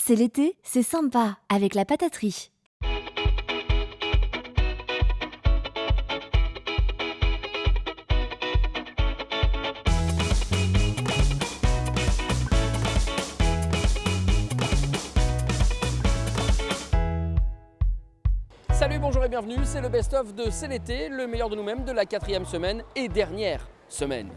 C'est l'été, c'est sympa avec la pataterie. Salut, bonjour et bienvenue, c'est le best-of de C'est l'été, le meilleur de nous-mêmes de la 4e semaine et dernière semaine.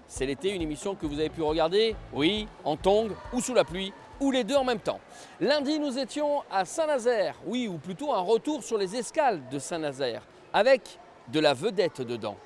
C'est l'été, une émission que vous avez pu regarder, oui, en tongs ou sous la pluie, ou les deux en même temps. Lundi, nous étions à Saint-Nazaire, oui, ou plutôt un retour sur les escales de Saint-Nazaire, avec de la vedette dedans.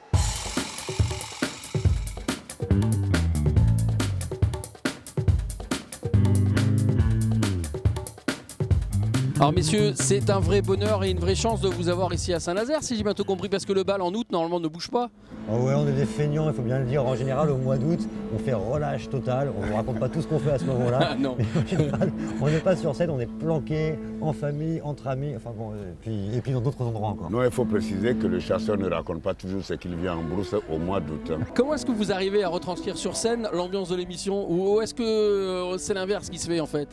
Alors messieurs, c'est un vrai bonheur et une vraie chance de vous avoir ici à Saint-Nazaire, si j'ai bien tout compris, parce que le bal en août, normalement, ne bouge pas. Oh ouais, on est des feignants, il faut bien le dire. En général, au mois d'août, on fait relâche total. On ne vous raconte pas tout ce qu'on fait à ce moment-là. Non. Mais en général, on n'est pas sur scène, on est planqué en famille, entre amis, enfin bon, et puis dans d'autres endroits encore. Non, il faut préciser que le chasseur ne raconte pas toujours ce qu'il vient en brousse au mois d'août. Comment est-ce que vous arrivez à retranscrire sur scène l'ambiance de l'émission, ou est-ce que c'est l'inverse qui se fait en fait?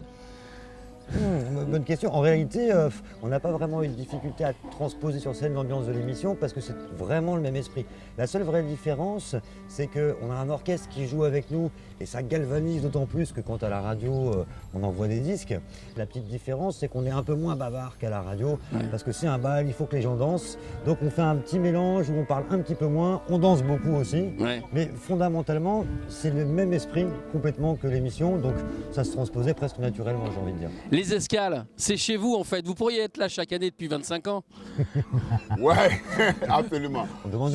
Bonne question. En réalité, on n'a pas vraiment eu de difficulté à transposer sur scène l'ambiance de l'émission parce que c'est vraiment le même esprit. La seule vraie différence, c'est qu'on a un orchestre qui joue avec nous et ça galvanise d'autant plus que quand à la radio, on envoie des disques. La petite différence, c'est qu'on est un peu moins bavard qu'à la radio parce que c'est un bal, il faut que les gens dansent. Donc on fait un petit mélange où on parle un petit peu moins, on danse beaucoup aussi. Ouais. Mais fondamentalement, c'est le même esprit complètement que l'émission. Donc ça se transposait presque naturellement, j'ai envie de dire. Les escales, c'est chez vous en fait. Vous pourriez être là chaque année depuis 25 ans. Ouais, absolument. On demande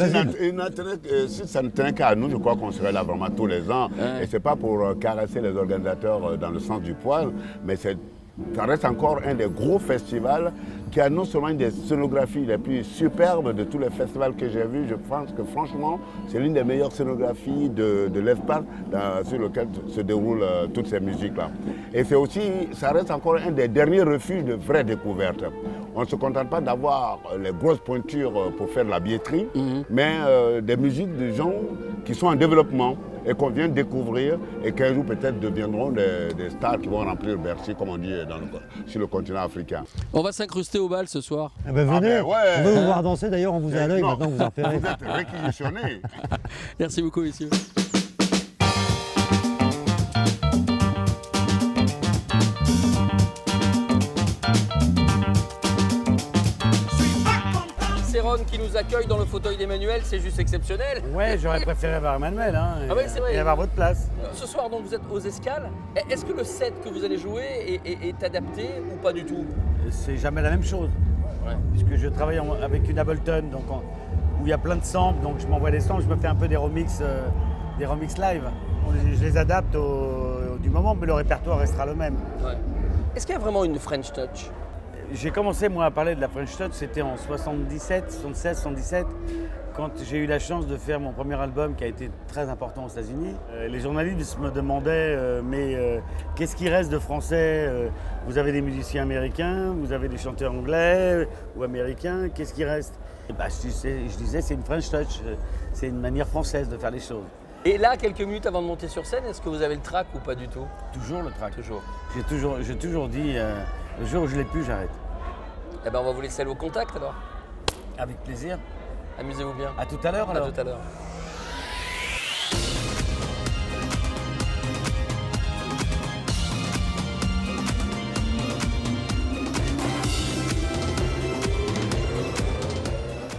si ça ne tenait qu'à nous, je crois qu'on serait là vraiment tous les ans. Ouais. Et c'est pas pour caresser les organisateurs dans le sens du poil, mais ça reste encore un des gros festivals qui a non seulement une des scénographies les plus superbes de tous les festivals que j'ai vus. Je pense que franchement, c'est l'une des meilleures scénographies de l'espace sur lequel se déroulent toutes ces musiques-là. Et c'est aussi, ça reste encore un des derniers refuges de vraies découvertes. On ne se contente pas d'avoir les grosses pointures pour faire de la billetterie, mais des musiques de gens qui sont en développement et qu'on vient découvrir et qu'un jour peut-être deviendront des stars qui vont remplir Bercy, comme on dit sur le continent africain. On va s'incruster au bal ce soir. Ah ben venez, on veut vous voir danser d'ailleurs, on vous a à l'œil maintenant que vous en repérez. Vous êtes réquisitionnés. Merci beaucoup messieurs. Qui nous accueille dans le fauteuil d'Emmanuel, c'est juste exceptionnel. Ouais, j'aurais préféré avoir Emmanuel c'est vrai. Et avoir votre place. Ce soir, donc, vous êtes aux escales. Est-ce que le set que vous allez jouer est adapté ou pas du tout? C'est jamais la même chose. Ouais. Puisque je travaille avec une Ableton donc où il y a plein de samples, donc je m'envoie des samples, je me fais un peu des remix live. Je les adapte du moment, mais le répertoire restera le même. Ouais. Est-ce qu'il y a vraiment une French touch? J'ai commencé moi à parler de la French Touch, c'était en 77, 76, 77, quand j'ai eu la chance de faire mon premier album qui a été très important aux États-Unis. Les journalistes me demandaient qu'est-ce qui reste de français? Vous avez des musiciens américains, vous avez des chanteurs anglais ou américains, qu'est-ce qui reste? Et je disais c'est une French Touch, c'est une manière française de faire les choses. Et là, quelques minutes avant de monter sur scène, est-ce que vous avez le trac ou pas du tout? Toujours le trac. Toujours. J'ai toujours dit, le jour où je l'ai plus, j'arrête. Eh ben, on va vous laisser aller au contact alors. Avec plaisir. Amusez-vous bien. À tout à l'heure alors. À tout à l'heure.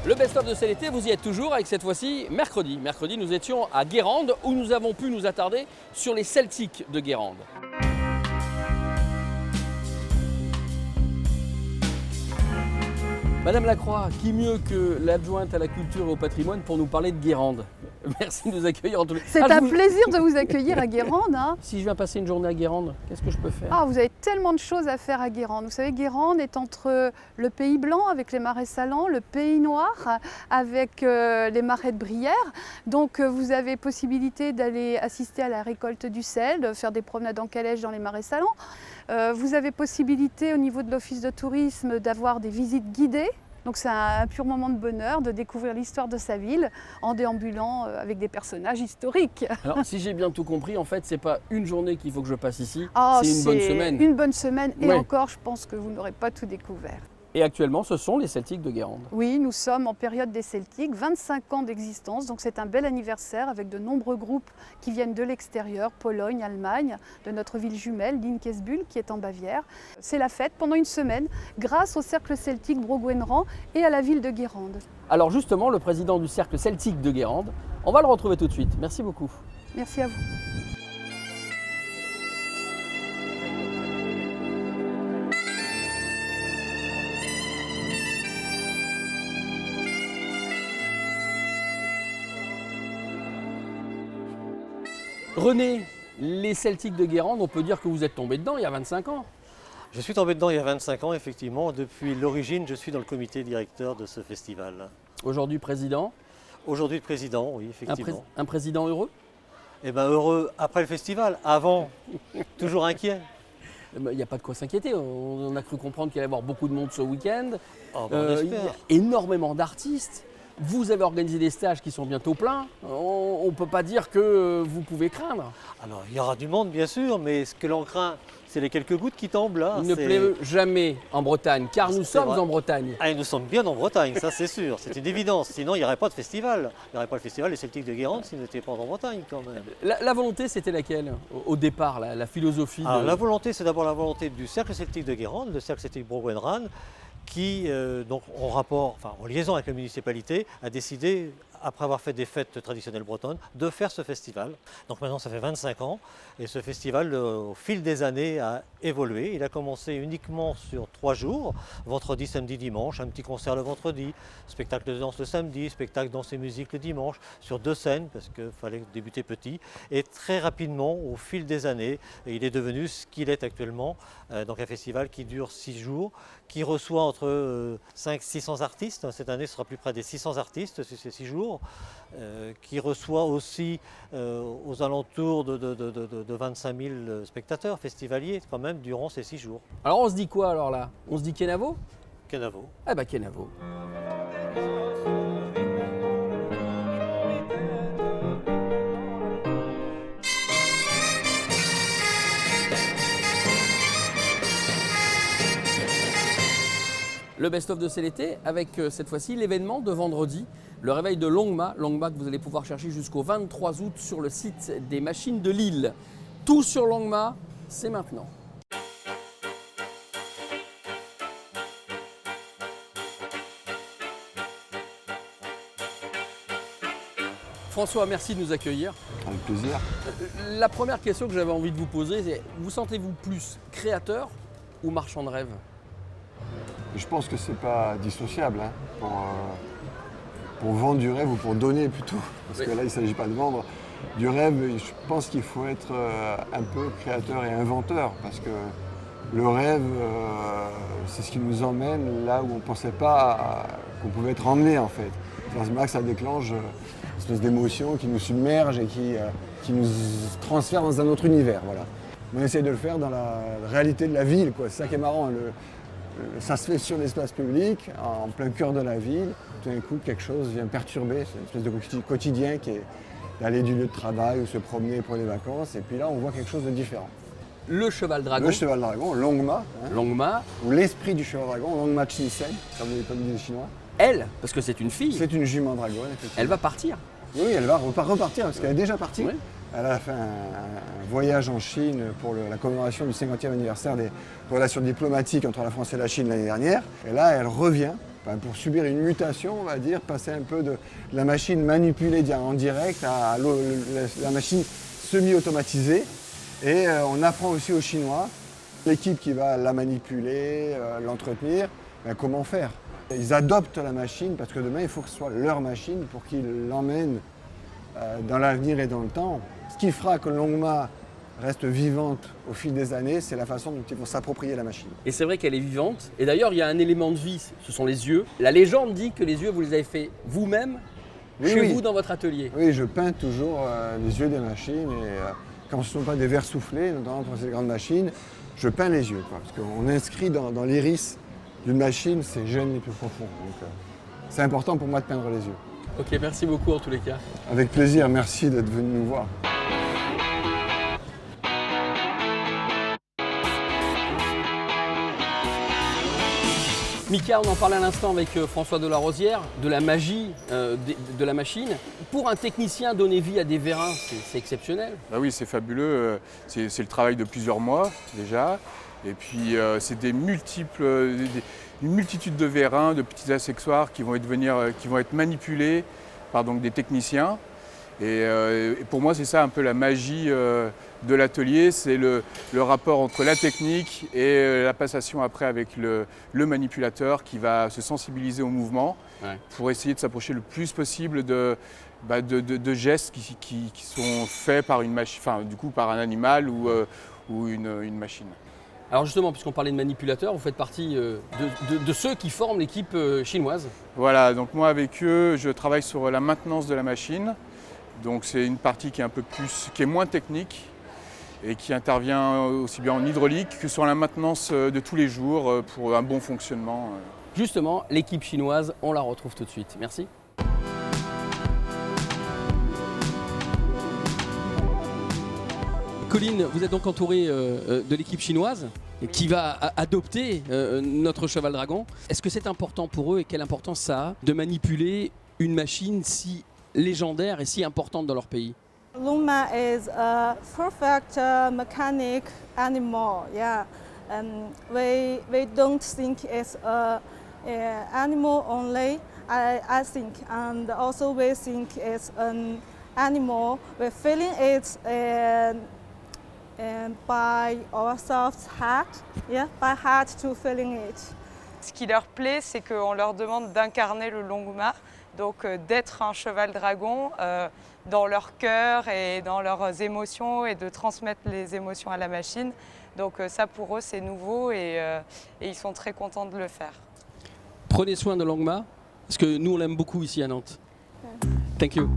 Le best-of de C'est l'été, vous y êtes toujours avec cette fois-ci mercredi. Mercredi, nous étions à Guérande où nous avons pu nous attarder sur les Celtics de Guérande. Madame Lacroix, qui mieux que l'adjointe à la culture et au patrimoine pour nous parler de Guérande? Merci de nous accueillir en tous les cas. C'est un plaisir de vous accueillir à Guérande. Si je viens passer une journée à Guérande, qu'est-ce que je peux faire? Vous avez tellement de choses à faire à Guérande. Vous savez, Guérande est entre le Pays Blanc avec les marais salants, le Pays Noir avec les marais de Brière. Donc vous avez possibilité d'aller assister à la récolte du sel, de faire des promenades en calèche dans les marais salants. Vous avez possibilité au niveau de l'office de tourisme d'avoir des visites guidées Donc c'est un pur moment de bonheur de découvrir l'histoire de sa ville en déambulant avec des personnages historiques. Alors, si j'ai bien tout compris, en fait, c'est pas une journée qu'il faut que je passe ici, Ah, c'est une bonne semaine. Une bonne semaine et Ouais. encore, je pense que vous n'aurez pas tout découvert. Et actuellement, ce sont les Celtiques de Guérande. Oui, nous sommes en période des Celtiques, 25 ans d'existence, donc c'est un bel anniversaire avec de nombreux groupes qui viennent de l'extérieur, Pologne, Allemagne, de notre ville jumelle, Dinkesbuhl, qui est en Bavière. C'est la fête pendant une semaine grâce au cercle celtique Brogouenran et à la ville de Guérande. Alors justement, le président du cercle celtique de Guérande, on va le retrouver tout de suite. Merci beaucoup. Merci à vous. René, les Celtiques de Guérande, on peut dire que vous êtes tombé dedans il y a 25 ans. Je suis tombé dedans il y a 25 ans, effectivement. Depuis l'origine, je suis dans le comité directeur de ce festival. Aujourd'hui président, Aujourd'hui, le président, oui, effectivement. un président heureux. Eh bien, heureux après le festival, avant, toujours inquiet. Il n'y a pas de quoi s'inquiéter, on a cru comprendre qu'il allait y avoir beaucoup de monde ce week-end. Oh, ben, on Il y a espère. énormément d'artistes. Vous avez organisé des stages qui sont bientôt pleins. On ne peut pas dire que vous pouvez craindre. Alors, il y aura du monde, bien sûr, mais ce que l'on craint, c'est les quelques gouttes qui tombent là. Il ne C'est- pleut jamais en Bretagne, car nous C'est sommes vrai. en Bretagne. Ah, et nous sommes bien en Bretagne, ça c'est sûr, c'est une évidence. Sinon, il n'y aurait pas de festival. Il n'y aurait pas le festival des Celtiques de Guérande s'ils n'étaient pas en Bretagne, quand même. La volonté, c'était laquelle au départ, la philosophie Alors, de- la volonté, c'est d'abord la volonté du Cercle Celtique de Guérande, le Cercle Celtique Brogouenran, qui, donc, en liaison avec la municipalité, a décidé, après avoir fait des fêtes traditionnelles bretonnes, de faire ce festival. Donc maintenant, ça fait 25 ans, et ce festival, au fil des années, a évolué. Il a commencé uniquement sur 3 jours, vendredi, samedi, dimanche, un petit concert le vendredi, spectacle de danse le samedi, spectacle danse et musique le dimanche, sur 2 scènes, parce qu'il fallait débuter petit. Et très rapidement, au fil des années, il est devenu ce qu'il est actuellement, donc un festival qui dure 6 jours, qui reçoit entre 500-600 artistes. Cette année, ce sera plus près des 600 artistes sur ces 6 jours, qui reçoit aussi aux alentours de 25 000 spectateurs festivaliers quand même durant ces 6 jours. Alors on se dit quoi alors là? On se dit Kenavo? Kenavo. Eh ben Kenavo. Le best-of de C'est l'été avec cette fois-ci l'événement de vendredi, le réveil de Longma que vous allez pouvoir chercher jusqu'au 23 août sur le site des machines de Lille. Tout sur Longma, c'est maintenant. François, merci de nous accueillir. Avec plaisir. La première question que j'avais envie de vous poser, c'est vous sentez-vous plus créateur ou marchand de rêve? Je pense que c'est pas dissociable hein, pour vendre du rêve ou pour donner plutôt. Parce que là, il ne s'agit pas de vendre du rêve. Je pense qu'il faut être un peu créateur et inventeur parce que le rêve, c'est ce qui nous emmène là où on ne pensait pas qu'on pouvait être emmené en fait. C'est à ce moment-là que ça déclenche une espèce d'émotion qui nous submerge et qui nous transfère dans un autre univers. Voilà. On essaie de le faire dans la réalité de la ville, quoi. C'est ça qui est marrant. Ça se fait sur l'espace public, en plein cœur de la ville. Tout d'un coup, quelque chose vient perturber. C'est une espèce de quotidien qui est d'aller du lieu de travail ou se promener pour les vacances. Et puis là, on voit quelque chose de différent. Le cheval dragon. Le cheval dragon, Longma, hein, Longma, ou l'esprit du cheval dragon, Longma Chinsen, comme disent les Chinois. elle, parce que c'est une fille, C'est une jument dragon, effectivement. elle va partir. Oui, elle va repartir parce qu'elle est déjà partie. Oui. Elle a fait un voyage en Chine pour la commémoration du 50e anniversaire des relations diplomatiques entre la France et la Chine l'année dernière. Et là, elle revient pour subir une mutation, on va dire, passer un peu de la machine manipulée en direct à la machine semi-automatisée. Et on apprend aussi aux Chinois, l'équipe qui va la manipuler, l'entretenir, comment faire. Ils adoptent la machine parce que demain, il faut que ce soit leur machine pour qu'ils l'emmènent dans l'avenir et dans le temps. Ce qui fera que Longma reste vivante au fil des années, c'est la façon dont ils vont s'approprier la machine. Et c'est vrai qu'elle est vivante. Et d'ailleurs, il y a un élément de vie, ce sont les yeux. La légende dit que les yeux, vous les avez fait vous-même, Oui, chez oui. vous, dans votre atelier. Oui, je peins toujours les yeux des machines et quand ce ne sont pas des verres soufflés, notamment pour ces grandes machines, je peins les yeux. Parce qu'on inscrit dans l'iris d'une machine, c'est jeune les plus profonds. Donc, c'est important pour moi de peindre les yeux. Ok, merci beaucoup en tous les cas. Avec plaisir, merci d'être venu nous voir. Mika, on en parlait à l'instant avec François Delarosière, de la magie de la machine. Pour un technicien, donner vie à des vérins, c'est exceptionnel. Bah oui, c'est fabuleux. C'est le travail de plusieurs mois déjà. Et puis c'est une multitude de vérins, de petits accessoires qui vont être manipulés par donc, des techniciens. Et pour moi, c'est ça un peu la magie de l'atelier, c'est le rapport entre la technique et la passation après avec le manipulateur qui va se sensibiliser au mouvement pour essayer de s'approcher le plus possible de gestes qui sont faits par une machine, enfin du coup par un animal ou une machine. Alors justement, puisqu'on parlait de manipulateurs, vous faites partie de ceux qui forment l'équipe chinoise. Voilà, donc moi avec eux, je travaille sur la maintenance de la machine. Donc c'est une partie qui est moins technique et qui intervient aussi bien en hydraulique que sur la maintenance de tous les jours pour un bon fonctionnement. Justement, l'équipe chinoise, on la retrouve tout de suite. Merci. Colline, vous êtes donc entourée de l'équipe chinoise qui va adopter notre cheval dragon. Est-ce que c'est important pour eux et quelle importance ça a de manipuler une machine si légendaire et si importante dans leur pays? Longma is a perfect mechanic animal. Yeah, we don't think it's a animal only. I think, and also we think it's an animal. We're feeling it by ourselves heart. Yeah, by heart to feeling it. Ce qui leur plaît, c'est qu'on leur demande d'incarner le Longma. Donc d'être un cheval dragon dans leur cœur et dans leurs émotions et de transmettre les émotions à la machine. Donc ça pour eux c'est nouveau et ils sont très contents de le faire. Prenez soin de Longma, parce que nous on l'aime beaucoup ici à Nantes. Thank you.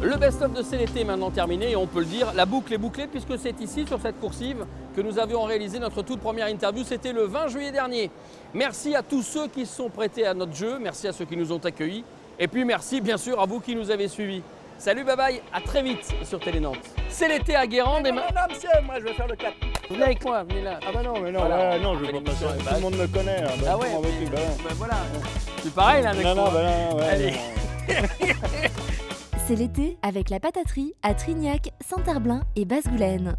Le best-of de C'est l'été est maintenant terminé et on peut le dire, la boucle est bouclée puisque c'est ici, sur cette coursive, que nous avions réalisé notre toute première interview. C'était le 20 juillet dernier. Merci à tous ceux qui se sont prêtés à notre jeu, merci à ceux qui nous ont accueillis et puis merci bien sûr à vous qui nous avez suivis. Salut, bye bye, à très vite sur Télé Nantes. C'est l'été à Guérande et Non, monsieur, moi je vais faire le cap. Venez avec moi, venez là. Ah bah non, mais non, Voilà, non, on je fait veux pas l'émission passer. avec Tout le monde me connaît. Hein, Ah ouais, comment veux-tu, bah, voilà. C'est pareil là avec non, moi. non, ouais. Allez. C'est l'été avec la pataterie à Trignac, Saint-Herblain et Basse-Goulaine.